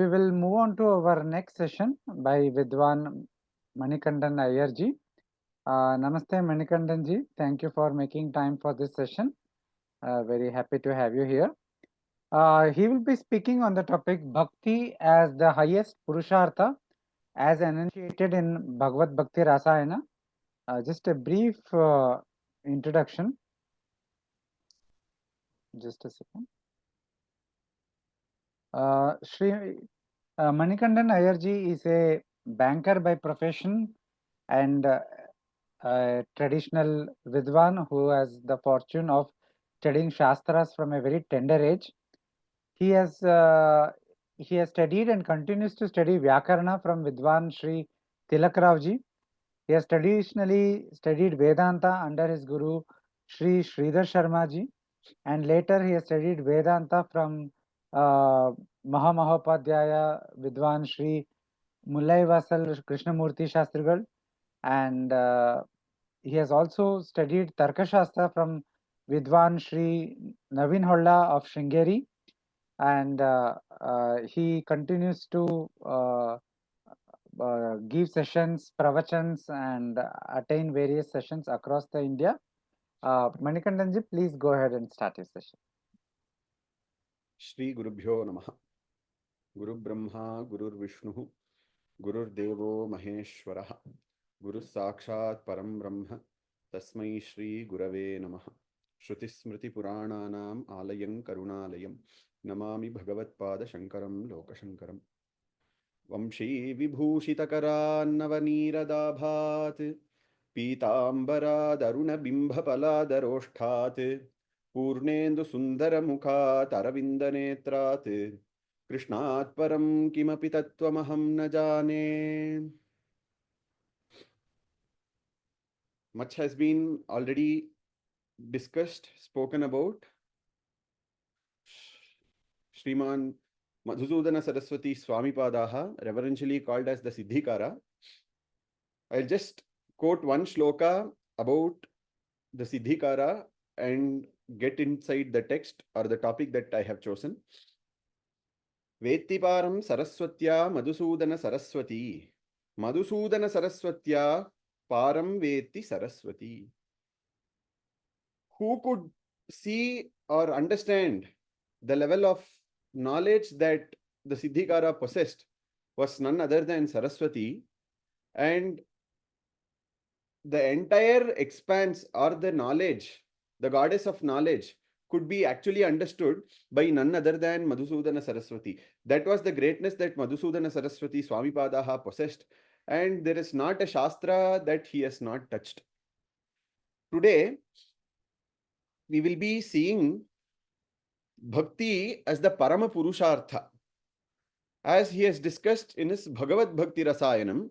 We will move on to our next session by Vidwan Manikandan Iyer ji. Namaste Manikandan ji. Thank you for making time for this session. Very happy to have you here. He will be speaking on the topic Bhakti as the highest Purushartha as enunciated in Bhagavad Bhakti Rasayanam. Just a brief introduction. Just a second. Shri Manikandan Iyer ji is a banker by profession and a traditional Vidwan who has the fortune of studying Shastras from a very tender age. He has studied and continues to study Vyakarana from Vidwan Sri Tilak Rao ji. He has traditionally studied Vedanta under his guru Sri Sridhar Sharma ji, and later he has studied Vedanta from Mahamahopadhyaya Vidwan Sri Mullai Vasal Krishnamurti Shastrigal, and he has also studied Tarkashastra from Vidwan Sri Navin Holla of Sringeri, and he continues to give sessions, pravachans, and attain various sessions across the India. Manikandanji, please go ahead and start your session. Shri Gurubhyo Namaha. Guru Brahma, Guru Vishnu, Guru Devo Maheshwaraha, Guru Sakshat Param Brahma, Tasmai Shri Gurave Namaha. Shruti Smriti Purananam Alayam Karunalayam, Namami Bhagavat Pada Shankaram Lokashankaram. Vamshi Vibhushitakaran Navaniradabhat, Pitambara Daruna Bimbha Paladaroshtat, Purnendu Sundara Mukhat Aravinda Netrat, Krishnat Param Kimapi Tattvamaham na jane. Much has been already discussed, spoken about. Shriman Madhusudana Saraswati Swami Padaha, reverentially called as the Siddhikara. I'll just quote one shloka about the Siddhikara and get inside the text or the topic that I have chosen. Vettiparam Saraswatya Madhusudana Saraswati. Madhusudana Saraswatya Param Vetti Saraswati. Who could see or understand the level of knowledge that the Siddhikara possessed was none other than Saraswati, and the entire expanse or the knowledge, the goddess of knowledge, could be actually understood by none other than Madhusudana Saraswati. That was the greatness that Madhusudana Saraswati Swami Padaha possessed, and there is not a Shastra that he has not touched. Today, we will be seeing Bhakti as the Parama Purushartha. As he has discussed in his Bhagavad Bhakti Rasayanam,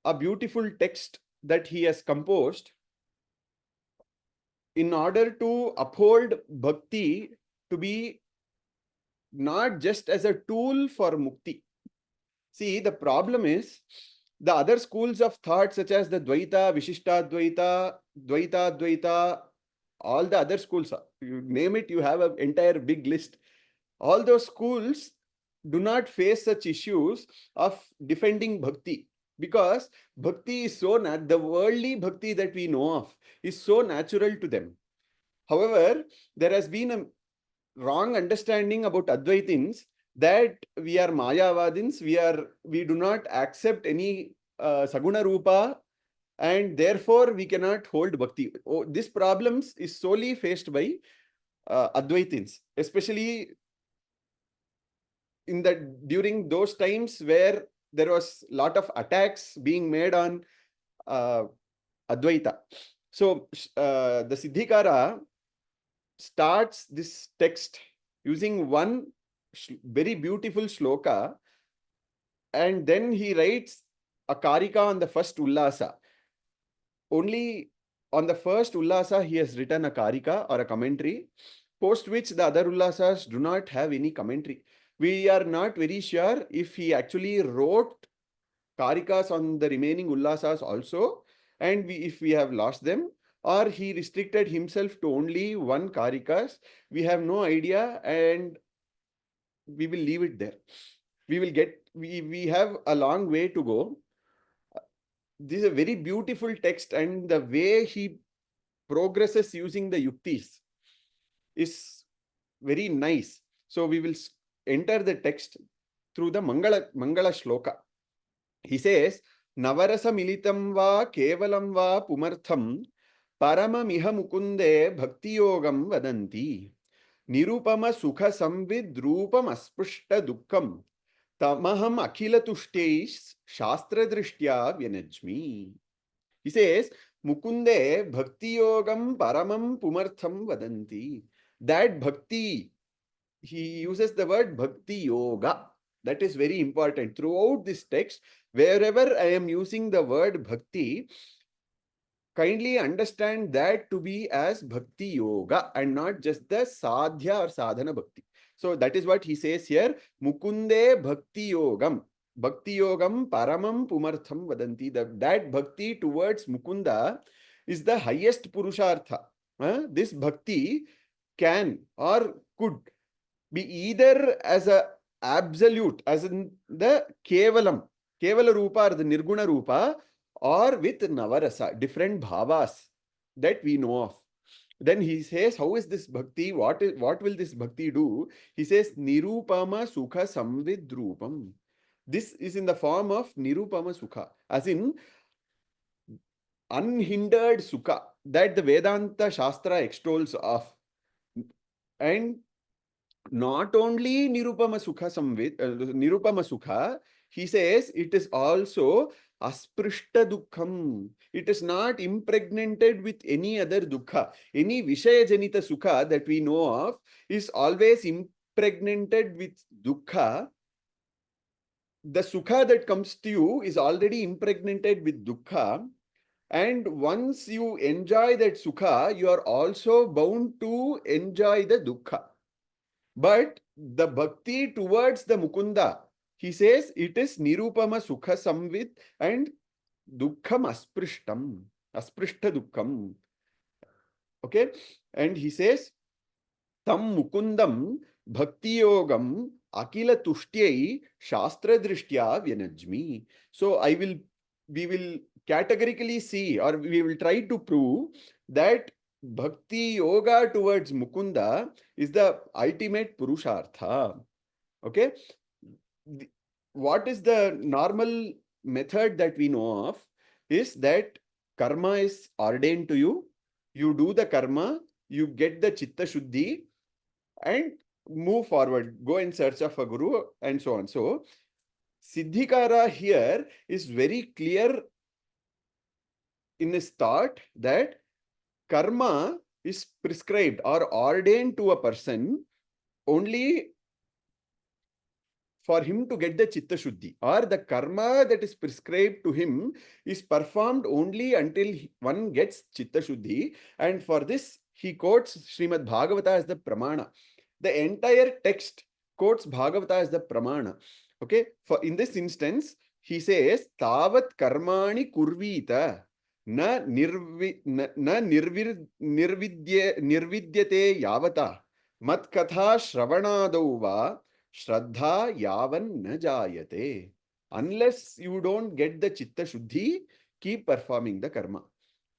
a beautiful text that he has composed in order to uphold Bhakti to be not just as a tool for Mukti. See, the problem is the other schools of thought such as the Dvaita, Vishishtadvaita, Dvaita, Dvaita, all the other schools, you name it, you have an entire big list. All those schools do not face such issues of defending Bhakti, because Bhakti is so, the worldly Bhakti that we know of is so natural to them. However, there has been a wrong understanding about Advaitins that we are Mayavadins, we do not accept any Saguna Rupa, and therefore we cannot hold Bhakti. This problem is solely faced by Advaitins, especially during those times where there was a lot of attacks being made on Advaita. So the Siddhikara starts this text using one very beautiful shloka, and then he writes a karika on the first Ullasa. Only on the first Ullasa he has written a karika or a commentary, post which the other Ullasas do not have any commentary. We are not very sure if he actually wrote karikas on the remaining Ullasas also, and if we have lost them, or he restricted himself to only one karikas. We have no idea, and we will leave it there. We have a long way to go. This is a very beautiful text, and the way he progresses using the yuktis is very nice. So we will enter the text through the Mangala Shloka. He says, Navarasa militam va kevalam va pumartham paramamiha mukunde bhakti yogam vadanti nirupama sukha samvid rupam aspushta dukkam tamaham akhila tushtais shastra drishtya vyanajmi. He says, Mukunde bhakti yogam paramam pumartham vadanti. That bhakti, he uses the word bhakti yoga. That is very important. Throughout this text, wherever I am using the word bhakti, kindly understand that to be as bhakti yoga and not just the sadhya or sadhana bhakti. So that is what he says here. Mukunde bhakti yogam. Bhakti yogam paramam pumartham vadanti. That bhakti towards Mukunda is the highest Purushartha. This bhakti can or could be either as a absolute, as in the kevalam, kevala rupa or the nirguna rupa, or with navarasa, different bhavas that we know of. Then he says, how is this bhakti? What will this bhakti do? He says, nirupama sukha samvidrupam. This is in the form of nirupama sukha, as in unhindered sukha that the Vedanta Shastra extols of. And not only nirupama sukha nirupama sukha, he says it is also asprishta dukkham. It is not impregnated with any other dukkha. Any vishaya janita sukha that we know of is always impregnated with dukkha. The sukha that comes to you is already impregnated with dukkha. And once you enjoy that sukha, you are also bound to enjoy the dukkha. But the bhakti towards the Mukunda, he says it is nirupama sukha samvit and dukkham asprishtam, asprishta dukkham. Okay, and he says tam mukundam bhakti yogam akila tushtyai shastra drishtya vyanajmi. So we will categorically see, or we will try to prove that bhakti yoga towards Mukunda is the ultimate Purushartha. Okay. What is the normal method that we know of is that karma is ordained to you. You do the karma, you get the chitta shuddhi and move forward, go in search of a guru and so on. So Siddhikara here is very clear in his thought that karma is prescribed or ordained to a person only for him to get the chitta shuddhi, or the karma that is prescribed to him is performed only until one gets chitta shuddhi. And for this, he quotes Srimad Bhagavata as the pramana. The entire text quotes Bhagavata as the pramana. Okay, for in this instance, he says, Tavat karmani kurvita na nirvidyate yavata mat katha shravanadau va Shraddha yavan na jayate. Unless you don't get the chitta shuddhi, keep performing the karma.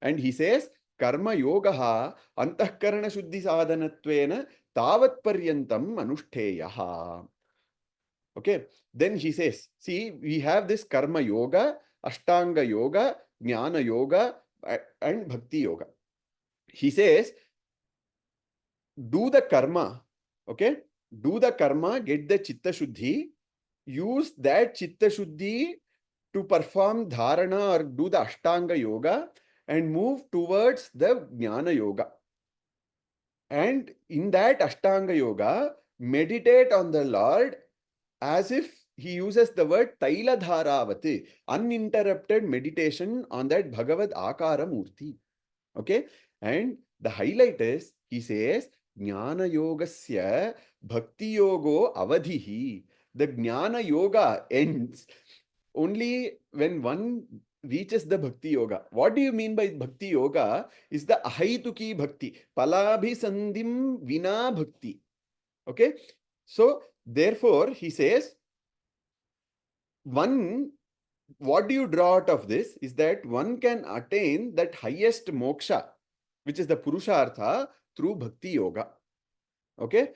And he says, karma yogaha antahkarana shuddhi sadhanatvena tavat paryantam anushtheyaha. Okay. Then he says, see, we have this karma yoga, ashtanga yoga, jnana yoga, and bhakti yoga. He says, do the karma. Okay. Do the karma, get the chitta shuddhi, use that chitta shuddhi to perform dharana or do the ashtanga yoga and move towards the jnana yoga. And in that ashtanga yoga, meditate on the Lord as if he uses the word taila dharavati, uninterrupted meditation on that Bhagavad Akara Murti. Okay. And the highlight is, he says, Jnana yogasya bhakti yogo avadhihi. The Jnana yoga ends only when one reaches the bhakti yoga. What do you mean by bhakti yoga? Is the ahaituki bhakti, palabhi sandhim vina bhakti. Okay. So Therefore, he says, what do you draw out of this is that one can attain that highest moksha, which is the Purushartha, through Bhakti Yoga. Okay?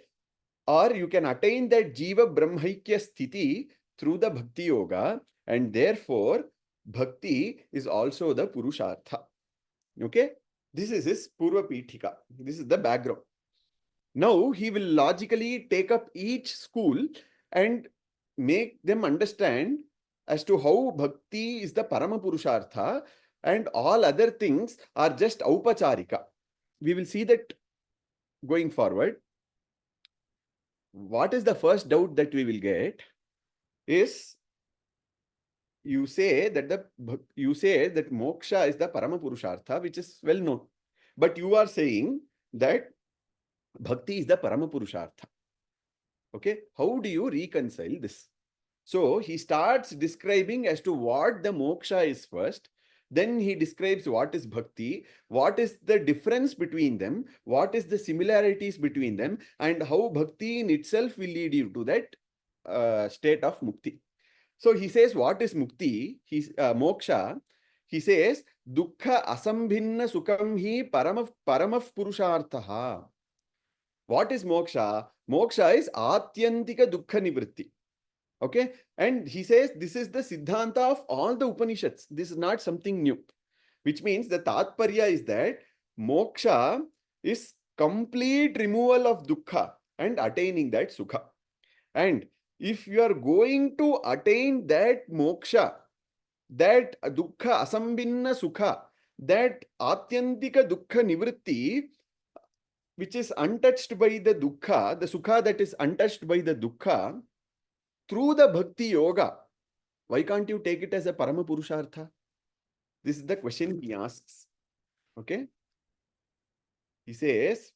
Or you can attain that Jiva Brahmaikya Sthiti through the Bhakti Yoga, and therefore Bhakti is also the Purushartha. Okay? This is his Purva Pithika. This is the background. Now he will logically take up each school and make them understand as to how Bhakti is the Parama Purushartha and all other things are just Aupacharika. We will see that going forward. What is the first doubt that we will get is you say that moksha is the Parama Purushartha, which is well known. But you are saying that Bhakti is the Parama Purushartha. Okay, how do you reconcile this? So he starts describing as to what the moksha is first. Then he describes what is bhakti, what is the difference between them, what is the similarities between them, and how bhakti in itself will lead you to that state of mukti. So he says, what is mukti? Moksha. He says, dukkha asambhinna sukam hi paramah purusharthaha. What is moksha? Moksha is atyantika dukkha nivritti. Okay, and he says this is the siddhanta of all the Upanishads. This is not something new, which means the tatparya is that moksha is complete removal of dukkha and attaining that sukha. And if you are going to attain that moksha, that dukkha asambhinna sukha, that atyantika dukkha nivritti, which is untouched by the dukkha, the sukha that is untouched by the dukkha, through the Bhakti Yoga, why can't you take it as a Parama Purushartha? This is the question he asks. Okay? He says,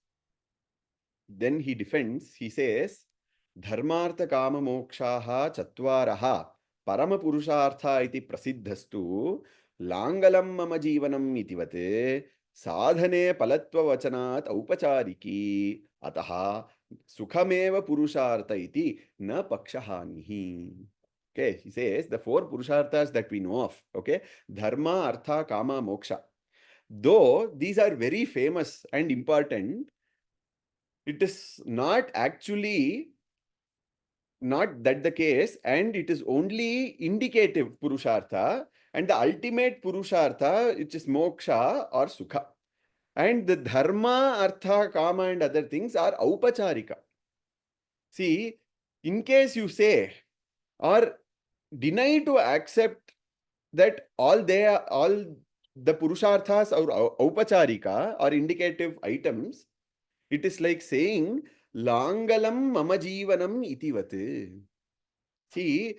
then he defends, he says, Dharmartha Kama Mokshaha Chatvaraha Parama Purushartha iti prasiddhastu Langalam Mama Jivanam itivate Sadhane Palatva Vachanat Aupachariki Ataha Sukhameva Purushartha iti na Pakshahanihi. Okay, he says the four Purusharthas that we know of. Okay, Dharma, Artha, Kama, Moksha. Though these are very famous and important, it is not actually not that the case, and it is only indicative Purushartha, and the ultimate Purushartha, which is Moksha or Sukha. And the Dharma, Artha, Kama and other things are Aupacharika. See, in case you say or deny to accept that all the Purusharthas are Aupacharika or indicative items, it is like saying Langalam Mama Jivanam itivate. See,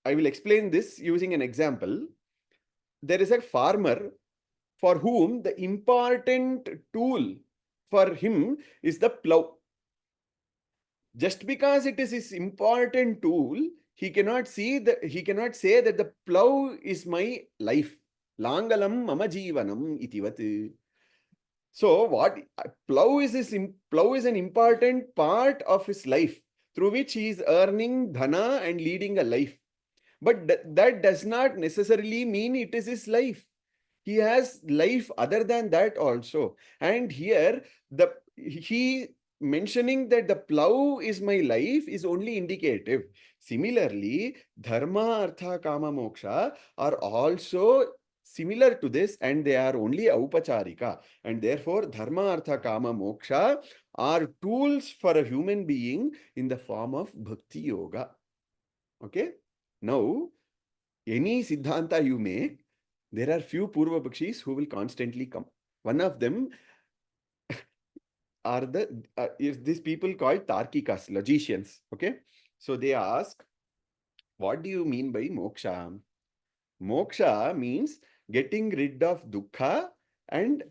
I will explain this using an example. There is a farmer for whom the important tool for him is the plow. Just because it is his important tool, he cannot say that the plow is my life. Langalam Mama Jivanam itivat. So what plow is an important part of his life through which he is earning dhana and leading a life. But that does not necessarily mean it is his life. He has life other than that also. And here he mentioning that the plow is my life is only indicative. Similarly, dharma, artha, kama, moksha are also similar to this, and they are only aupacharika. And therefore, dharma, artha, kama, moksha are tools for a human being in the form of bhakti yoga. Okay? Now, any siddhanta you make, there are few Purva Pakshis who will constantly come. One of them are these people called Tarkikas, logicians. Okay? So they ask, what do you mean by moksha? Moksha means getting rid of dukkha and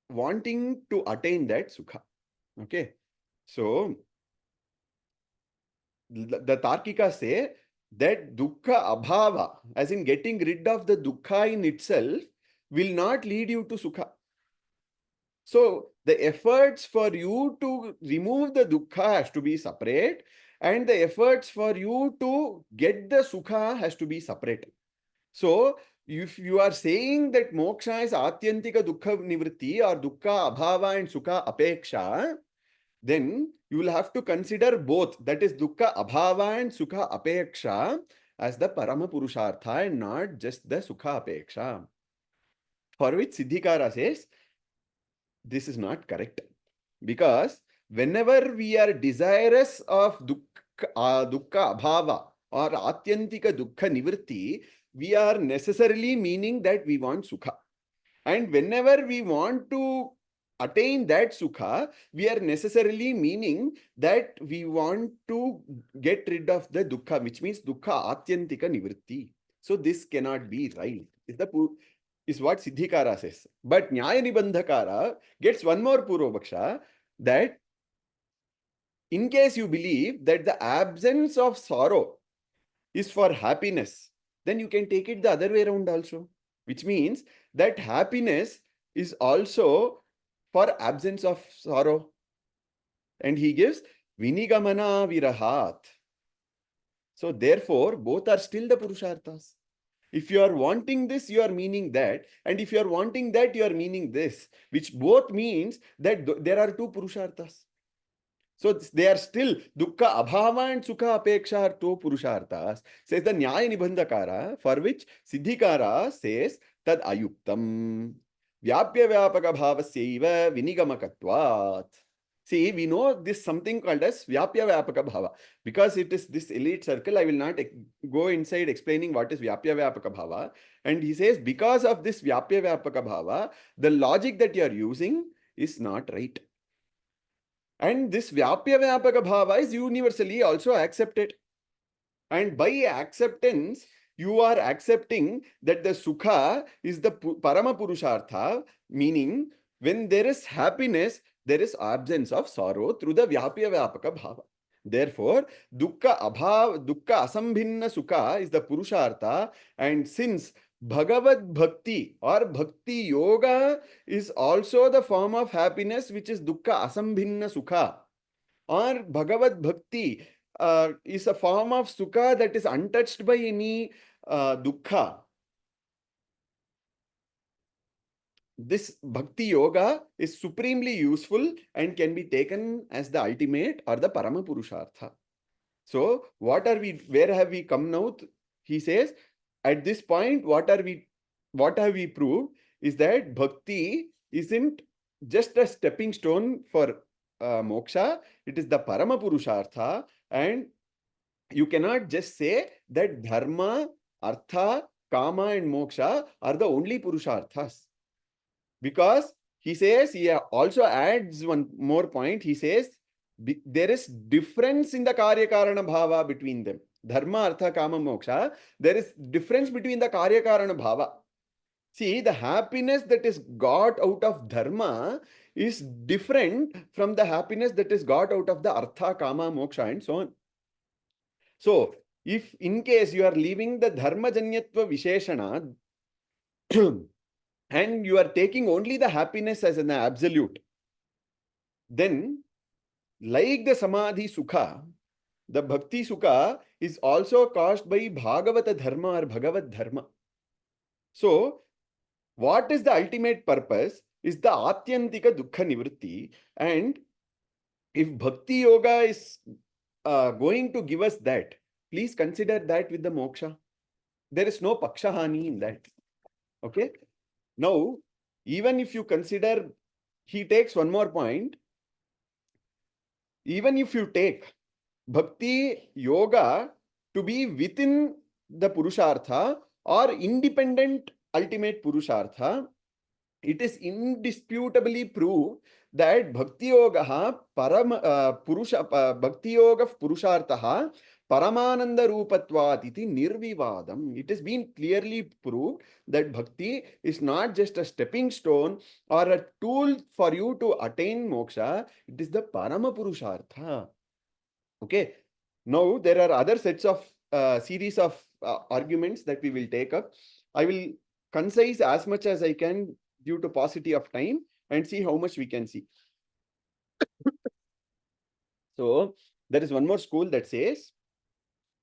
wanting to attain that sukha. Okay? So the Tarkikas say that dukkha abhava, as in getting rid of the dukkha in itself, will not lead you to sukha. So the efforts for you to remove the dukkha has to be separate, and the efforts for you to get the sukha has to be separate. So, if you are saying that moksha is atyantika dukkha nivritti or dukkha abhava and sukha apeksha, then you will have to consider both, that is dukkha abhava and sukha apeksha, as the parama purushartha and not just the sukha apeksha. For which Siddhikara says, this is not correct. Because whenever we are desirous of dukkha abhava or atyantika dukkha nivritti, we are necessarily meaning that we want sukha. And whenever we want to attain that sukha, we are necessarily meaning that we want to get rid of the dukkha, which means dukkha atyantika nivritti. So this cannot be right. Is what Siddhikara says. But Nyaya Nibandhakara gets one more Purvapaksha, that in case you believe that the absence of sorrow is for happiness, then you can take it the other way around also, which means that happiness is also for absence of sorrow. And he gives Vinigamana Virahat. So therefore, both are still the Purusharthas. If you are wanting this, you are meaning that. And if you are wanting that, you are meaning this, which both means that there are two Purusharthas. So they are still dukkha abhava and sukha apeksha are two Purusharthas, says the Nyaya Nibandhakara, for which Siddhikara says tad ayuktam vyapya vyapaka bhavasyaiva vinigamakatvat. See, we know this something called as Vyapya Vyapaka Bhava. Because it is this elite circle, I will not go inside explaining what is Vyapya Vyapaka Bhava. And he says, because of this Vyapya Vyapaka Bhava, the logic that you are using is not right. And this Vyapya Vyapaka Bhava is universally also accepted. And by acceptance, you are accepting that the Sukha is the Parama Purushartha, meaning when there is happiness, there is absence of sorrow through the Vyapya Vyapaka Bhava. Therefore, Dukkha Abhav, Dukkha Asambhinna Sukha is the Purushartha, and since Bhagavad Bhakti or Bhakti Yoga is also the form of happiness, which is Dukkha Asambhinna Sukha, or Bhagavad Bhakti is a form of Sukha that is untouched by any Dukkha. This Bhakti Yoga is supremely useful and can be taken as the ultimate or the Parama Purushartha. So, where have we come now? He says, at this point, what have we proved is that Bhakti isn't just a stepping stone for moksha, it is the Parama Purushartha, and you cannot just say that Dharma, Artha, Kama and Moksha are the only Purusharthas. Because he says, he also adds one more point. He says, there is difference in the Karya Karana Bhava between them. Dharma, Artha, Kama, Moksha. There is difference between the Karya Karana Bhava. See, the happiness that is got out of Dharma is different from the happiness that is got out of the Artha, Kama, Moksha and so on. So, if in case you are leaving the Dharma Janyatva Visheshana, and you are taking only the happiness as an absolute, then like the Samadhi Sukha, the Bhakti Sukha is also caused by Bhagavata Dharma or Bhagavad Dharma. So, what is the ultimate purpose is the Atyantika Dukkha Nivritti, and if Bhakti Yoga is going to give us that, please consider that with the moksha. There is no pakshahani in that. Okay? Now, even if you consider, he takes one more point. Even if you take Bhakti Yoga to be within the Purushartha or independent ultimate Purushartha, it is indisputably proved that Bhakti Yoga Bhakti Yoga Purushartha Paramananda Rupatvat iti nirvivadam. It has been clearly proved that Bhakti is not just a stepping stone or a tool for you to attain moksha, it is the Parama Purushartha. Okay. Now, there are other sets of series of arguments that we will take up. I will concise as much as I can due to paucity of time and see how much we can see. So, There is one more school that says,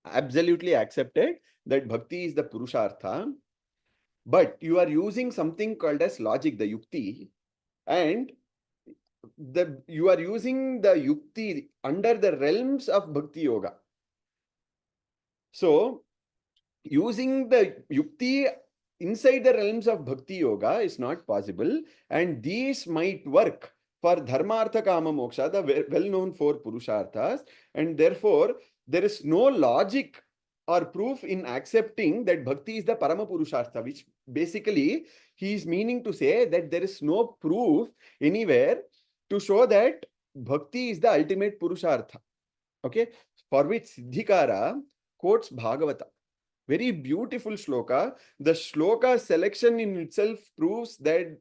absolutely accepted, that bhakti is the Purushartha, but you are using something called as logic, the yukti, and you are using the yukti under the realms of bhakti yoga. So using the yukti inside the realms of bhakti yoga is not possible, and these might work for dharma artha kama moksha, the well known four purusharthas, and therefore there is no logic or proof in accepting that bhakti is the parama purushartha, which basically he is meaning to say that there is no proof anywhere to show that bhakti is the ultimate purushartha. Okay, for which Siddhikara quotes Bhagavata. Very beautiful shloka. The shloka selection in itself proves that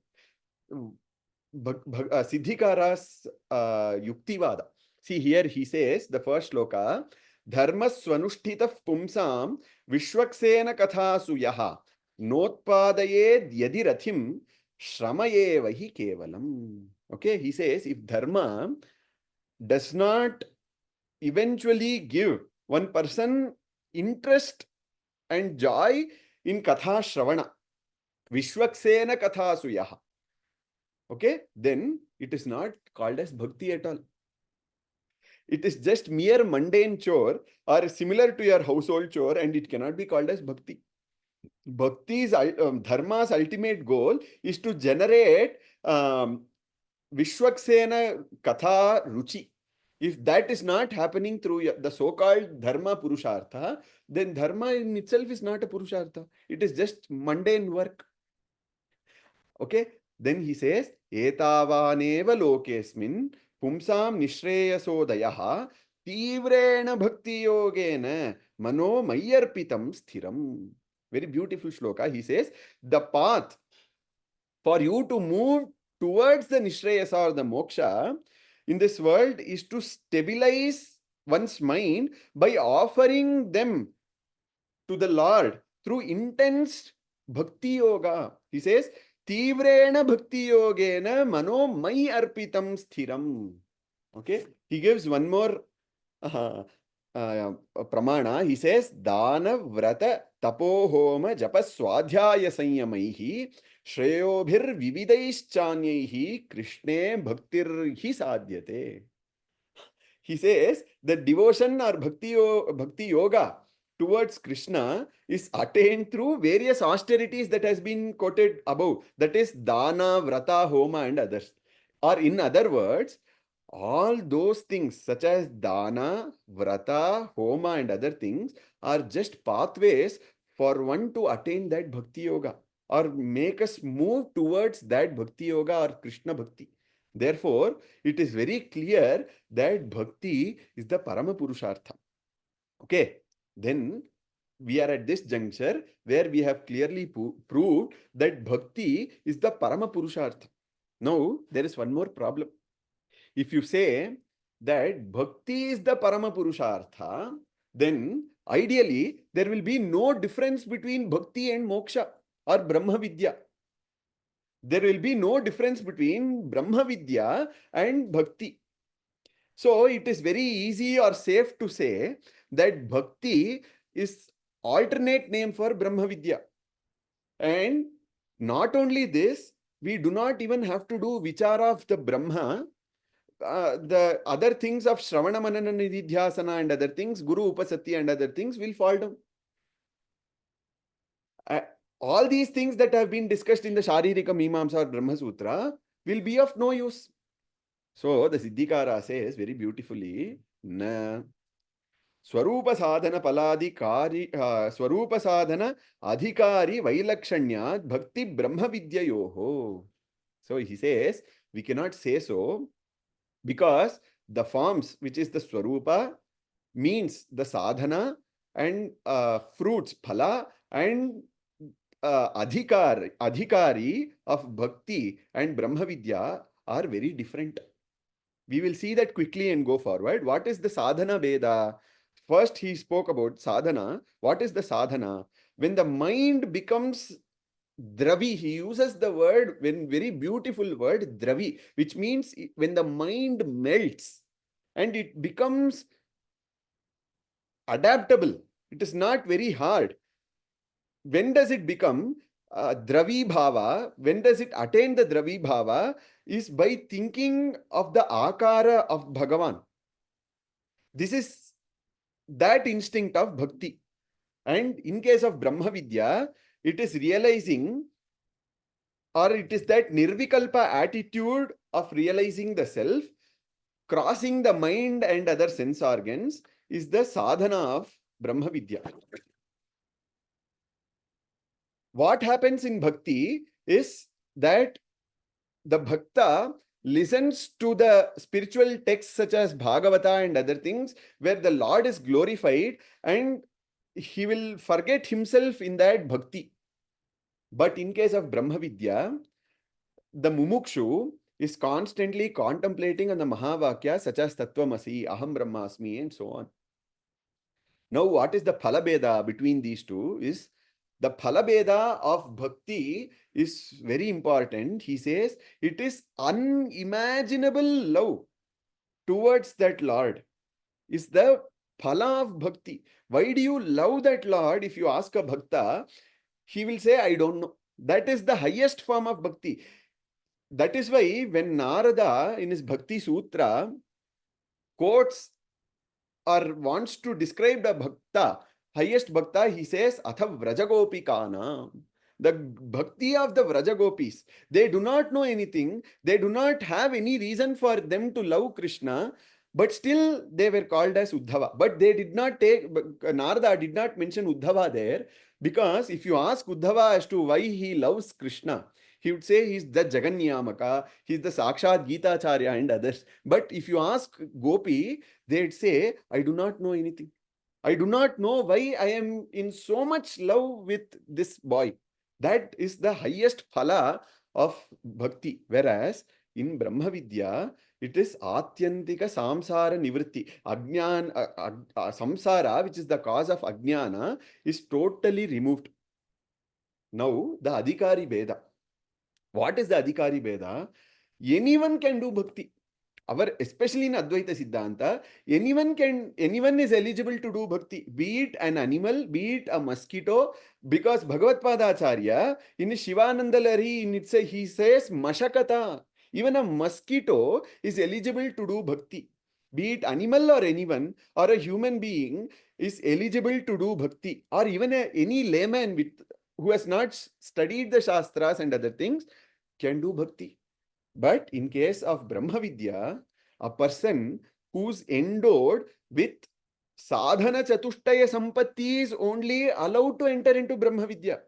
Siddhikara's yuktivada. See, here he says, the first shloka, dharma swanushtitah pumsam vishwaksena kathasu yaha notpadayed yadi rathim shramayevahi kevalam. Okay, he says, if dharma does not eventually give one person interest and joy in katha shravana, vishwaksena kathasu yaha, okay, then it is not called as bhakti at all. It is just mere mundane chore or similar to your household chore, and it cannot be called as bhakti. Bhakti's dharma's ultimate goal is to generate vishwaksena katha ruchi. If that is not happening through the so-called dharma purushartha, then dharma in itself is not a purushartha. It is just mundane work. Okay, then he says, etavaneva lokesmin pumsam nishreyasodayah tivrena bhakti yogena mano mayarpitam sthiram. Very beautiful shloka. He says, the path for you to move towards the nishreyasa or the moksha in this world is to stabilize one's mind by offering them to the Lord through intense bhakti yoga. He says, Tivrena bhakti yogena mano mai arpitam sthiram. Okay, he gives one more pramana. He says, Dana vrata tapo homa japa swadhyaya sanyamaihi shreyobhir vividaischanyaihi krishne bhaktir hi sadhyate. He says that devotion or bhakti yoga towards Krishna is attained through various austerities that has been quoted above. That is dana, vrata, homa and others. Or in other words, all those things such as dana, vrata, homa and other things are just pathways for one to attain that bhakti yoga or make us move towards that bhakti yoga or Krishna bhakti. Therefore, it is very clear that bhakti is the parama purushartha. Okay, then we are at this juncture where we have clearly proved that bhakti is the parama purushartha. Now, there is one more problem. If you say that bhakti is the parama purushartha, then ideally there will be no difference between bhakti and moksha or brahma vidya. There will be no difference between brahma vidya and bhakti. So it is very easy or safe to say that bhakti is alternate name for brahma vidya. And not only this, we do not even have to do vichara of the brahma. The other things of Shravana Manana Nididhyasana and other things, Guru Upasati and other things will fall down. All these things that have been discussed in the Sharirika Mimamsa or Brahma Sutra will be of no use. So the Siddhikara says very beautifully, Na Swarupa sadhana paladikari Swarupa sadhana adhikari vailakshanyat bhakti brahma vidyayoho. So he says, we cannot say so because the forms, which is the Swarupa, means the sadhana and fruits, phala, and adhikari of bhakti and brahma vidya are very different. We will see that quickly and go forward. What is the sadhana veda? First, he spoke about sadhana. What is the sadhana? When the mind becomes dravi, he uses the word, when very beautiful word, dravi, which means when the mind melts and it becomes adaptable. It is not very hard. When does it become Dravi Bhava? When does it attain the Dravi Bhava? Is by thinking of the Akara of Bhagavan. This is that instinct of bhakti. And in case of Brahma Vidya, it is realizing, or it is that nirvikalpa attitude of realizing the self, crossing the mind and other sense organs, is the sadhana of Brahma Vidya. What happens in bhakti is that the bhakta listens to the spiritual texts such as Bhagavata and other things, where the Lord is glorified, and he will forget himself in that bhakti. But in case of Brahma Vidya, the mumukshu is constantly contemplating on the Mahavakya such as Tattvamasi, Aham Brahmasmi, and so on. Now, what is the phalabheda between these two is the phalabheda of bhakti is very important. He says it is unimaginable love towards that Lord is the phala of bhakti. Why do you love that Lord? If you ask a bhakta, he will say, I don't know. That is the highest form of bhakti. That is why when Narada in his Bhakti Sutra quotes or wants to describe the bhakta, highest bhakta, he says, Atha Vrajagopikana. The bhakti of the Vrajagopis. They do not know anything. They do not have any reason for them to love Krishna, but still they were called as Uddhava. But they did not take, Narada did not mention Uddhava there, because if you ask Uddhava as to why he loves Krishna, he would say he's the Jaganniyamaka, he's the Sakshat Gita Acharya and others. But if you ask Gopi, they'd say, I do not know anything. I do not know why I am in so much love with this boy. That is the highest phala of bhakti. Whereas in Brahma Vidya, it is Atyantika Samsara Nivritti. Samsara, which is the cause of Ajnana, is totally removed. Now, the Adhikari Bheda. What is the Adhikari Bheda? Anyone can do bhakti. Especially in Advaita Siddhanta, anyone is eligible to do bhakti, be it an animal, be it a mosquito, because Bhagavad Acharya in Shivananda Lari, he says Mashakata. Even a mosquito is eligible to do bhakti. Be it animal or anyone, or a human being is eligible to do bhakti, or even any layman who has not studied the Shastras and other things can do bhakti. But in case of Brahma Vidya, a person who's endowed with sadhana chatushtaya sampatti is only allowed to enter into Brahma Vidya.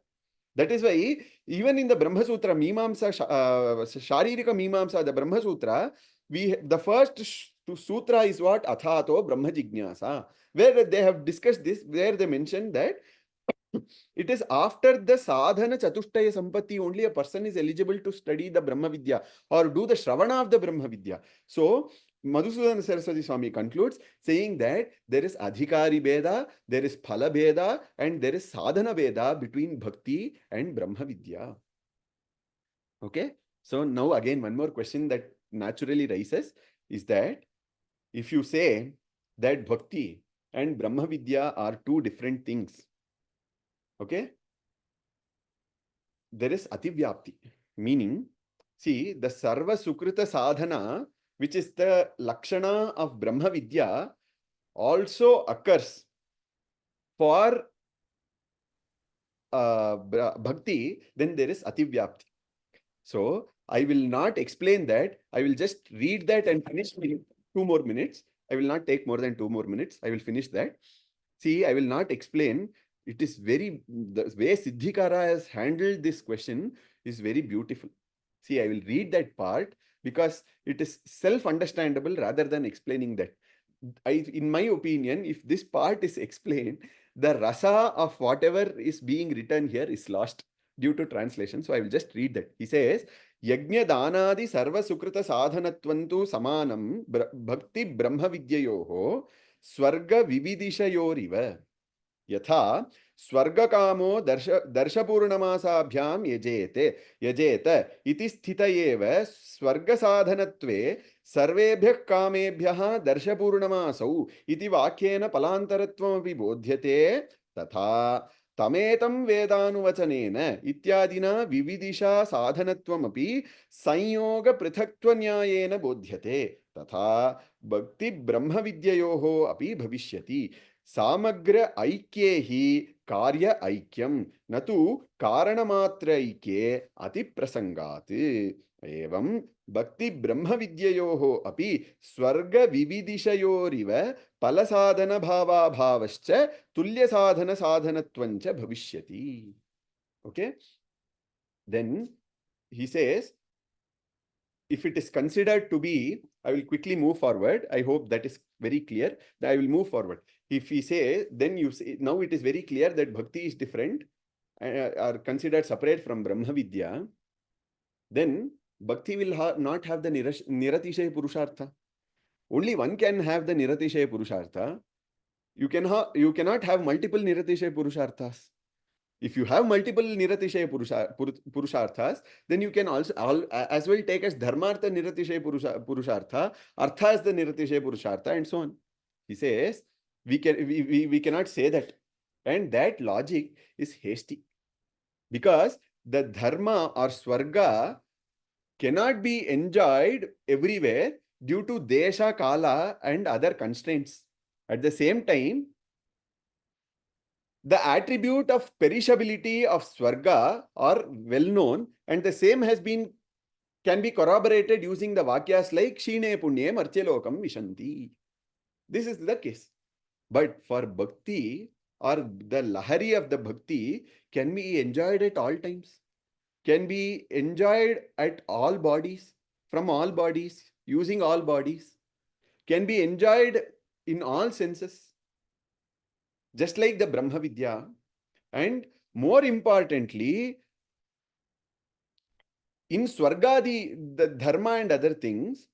That is why even in the Brahma Sutra, Mimamsa, Sharirika Mimamsa, the Brahma Sutra, the first sutra is what? Athato Brahma Jignasa, where they have discussed this, where they mentioned that it is after the sadhana chatushtaya sampatti only a person is eligible to study the Brahma Vidya or do the Shravana of the Brahma Vidya. So, Madhusudana Saraswati Swami concludes saying that there is Adhikari Bheda, there is Phala Bheda, and there is Sadhana Bheda between Bhakti and Brahma Vidya. Okay? So, now again, one more question that naturally rises is that if you say that Bhakti and Brahma Vidya are two different things, okay, there is Ativyapti, meaning, see, the Sarva Sukrita Sadhana, which is the Lakshana of Brahma Vidya, also occurs for Bhakti, then there is Ativyapti. So, I will not explain that. I will just read that and finish in 2 more minutes. I will not take more than 2 more minutes. I will finish that. See, I will not explain. It is the way Siddhikara has handled this question is very beautiful. See, I will read that part because it is self-understandable rather than explaining that. In my opinion, if this part is explained, the rasa of whatever is being written here is lost due to translation. So I will just read that. He says, Yajna Danadi Sarva Sukrita Sadhanatvantu Samanam Bhakti Brahma Vidyayoho Swarga Vividishayoriva Yatha Swargakamo darshapurnamasabhyam yajeta iti sthita eva swargasadhanatve sarvebhyah kamebhyah darshapurnamasau iti vakyena palantaratvam bodhyate tatha तमेतं वेदानुवचनेन इत्यादिना विविदिशा साधनत्वमपि संयोग पृथक्त्वन्यायेन बोध्यते तथा भक्ति ब्रह्म विद्ययोः अपि भविष्यति सामग्र ऐक्ये हि कार्य ऐक्यं न तु कारणमात्र ऐक्ये अतिप्रसंगात् एवं भक्ति ब्रह्म विद्ययोः अपि स्वर्ग विविदिशयोरिव फलसाधन भावाभावश्च तुल्य साधन साधनत्वञ्च भविष्यति. Okay, then he says, if it is considered to be, I will quickly move forward. I hope that is very clear. That I will move forward. If he say, then you say, now it is very clear that bhakti is different, are considered separate from Brahma Vidya. Then bhakti will not have the Niratishay Purushartha. Only one can have the Niratishay Purushartha. You cannot have multiple Niratishay Purusharthas. If you have multiple Niratishay Purusharthas, then you can also as well take as Dharmartha Niratishay Purushartha, Artha as the Niratishay Purushartha, and so on. He says, we cannot say that. And that logic is hasty. Because the Dharma or Swarga cannot be enjoyed everywhere due to Desha, Kala and other constraints. At the same time, the attribute of perishability of Swarga are well known, and the same can be corroborated using the Vakyas like Shine Punye Martyalokam Vishanti. This is the case. But for Bhakti, or the Lahari of the Bhakti, can be enjoyed at all times, can be enjoyed at all bodies, from all bodies, using all bodies, can be enjoyed in all senses, just like the Brahma Vidya. And more importantly, in Swargadi, the Dharma and other things,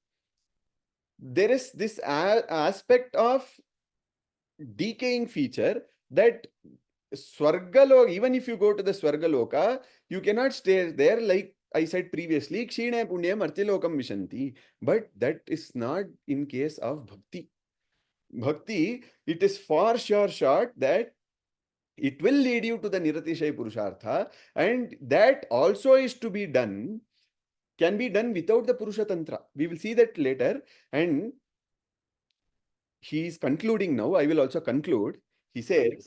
there is this aspect of decaying feature that Swargaloka, even if you go to the Swargaloka, you cannot stay there, like I said previously, Kshine Punye Martyalokam Vishanti. But that is not in case of Bhakti. Bhakti, it is for sure short that it will lead you to the Niratishay Purushartha, and that also is to be done, can be done without the Purusha Tantra. We will see that later. And he is concluding now. I will also conclude. He says,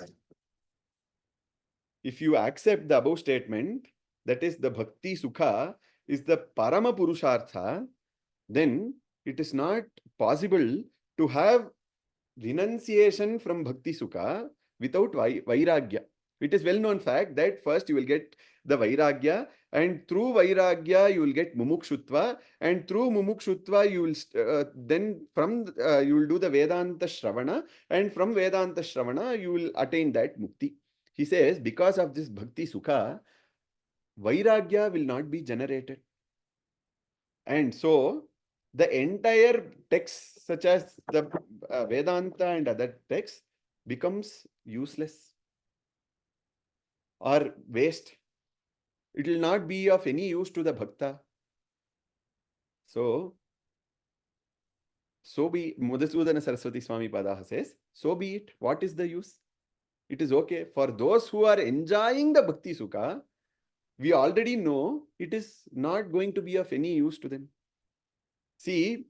if you accept the above statement, that is the Bhakti Sukha is the Parama Purushartha, then it is not possible to have renunciation from Bhakti Sukha without Vairagya. It is well known fact that first you will get the Vairagya, and through Vairagya you will get Mumukshutva, and through Mumukshutva you will then from you will do the Vedanta Shravana, and from Vedanta Shravana you will attain that Mukti. He says, because of this Bhakti Sukha, Vairagya will not be generated. And so the entire text, such as the Vedanta and other texts, becomes useless or waste. It will not be of any use to the Bhakta. So be Madhusudana Saraswati Swami Padaha says, so be it. What is the use? It is okay. For those who are enjoying the Bhakti Sukha, we already know it is not going to be of any use to them. See,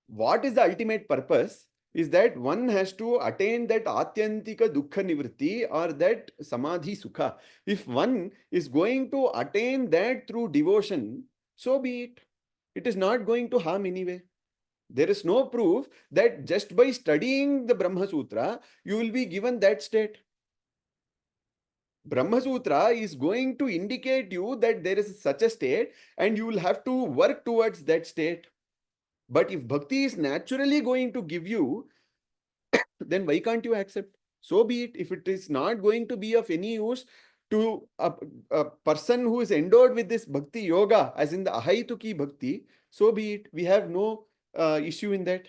what is the ultimate purpose is that one has to attain that Atyantika Dukkha Nivritti, or that Samadhi Sukha. If one is going to attain that through devotion, so be it. It is not going to harm anyway. There is no proof that just by studying the Brahma Sutra, you will be given that state. Brahma Sutra is going to indicate you that there is such a state, and you will have to work towards that state. But if Bhakti is naturally going to give you, then why can't you accept? So be it. If it is not going to be of any use to a person who is endowed with this Bhakti Yoga, as in the Ahaituki Bhakti, so be it. We have no issue in that.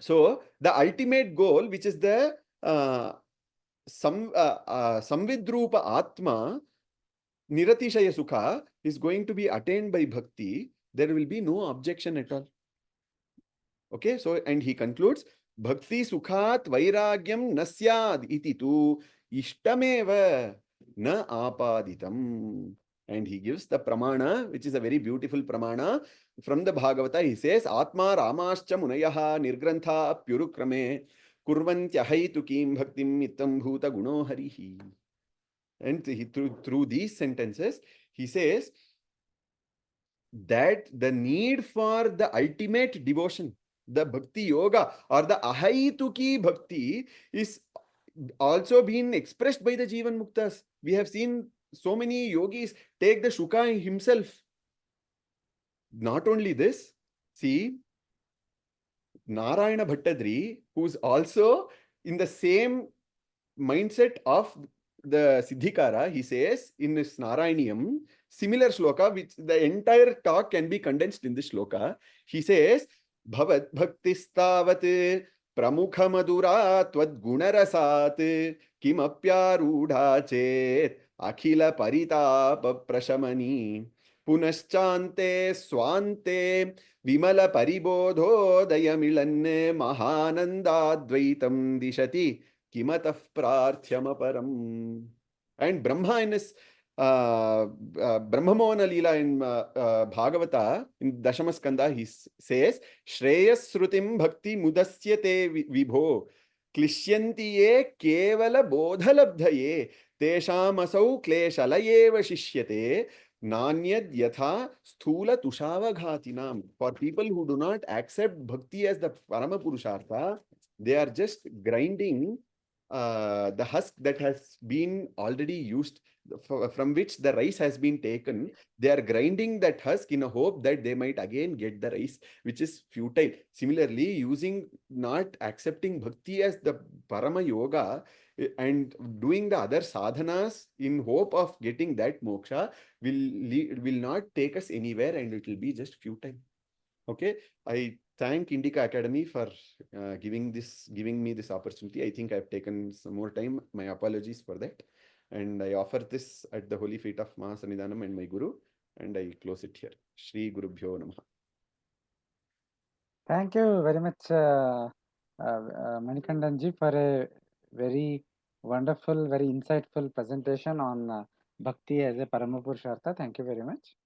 So the ultimate goal, which is the Samvidrupa Atma Niratishaya Sukha is going to be attained by bhakti, there will be no objection at all. Okay, so and he concludes, Bhakti Sukhat Vairagyam Nasyad iti tu Ishtameva na apaditam. And he gives the pramana, which is a very beautiful pramana from the Bhagavata. He says, Atma Ramascha Munayaha Nirgrantha Pyurukrame Kurvantyahaitu Kim Bhaktim Itam Bhuta Guno Harihi. And through these sentences, he says that the need for the ultimate devotion, the bhakti yoga or the ahaituki bhakti, is also being expressed by the Jivan Muktas. We have seen so many yogis take the Shuka himself. Not only this, see, Narayana Bhattadri, who's also in the same mindset of the Siddhikara, he says in this Narayaniam, similar shloka, which the entire talk can be condensed in this shloka. He says, Bhavat Bhaktistavat Pramukha Madura Tvad Gunarasat Kimapyarudha Chet Akhila Paritapa Prashamani Punaschante Swante Vimala Paribodhodayamilanne Mahanandadvaitam Dishati Kimataf Prarthyamaparam. And Brahma in his Brahmamona Leela in Bhagavata, in Dashamaskanda, he says, Shreyas Srutim Bhakti Mudasyate Vibho Klishyantiye Kevala Bodhalabdhaye Tesham Asau Kleshalayeva Shishyate Nanyad Yatha Sthula Tushava. For people who do not accept Bhakti as the Parama Purushartha, they are just grinding the husk that has been already used, from which the rice has been taken. They are grinding that husk in a hope that they might again get the rice, which is futile. Similarly, not accepting bhakti as the parama yoga and doing the other sadhanas in hope of getting that moksha will not take us anywhere, and it will be just futile. Okay, I thank Indica Academy for giving me this opportunity. I think I've taken some more time. My apologies for that. And I offer this at the holy feet of Mahasanidanam and my Guru, and I close it here. Shri Gurubhyo Namaha. Thank you very much, Manikandanji, for a very wonderful, very insightful presentation on Bhakti as a Paramapurushartha. Thank you very much.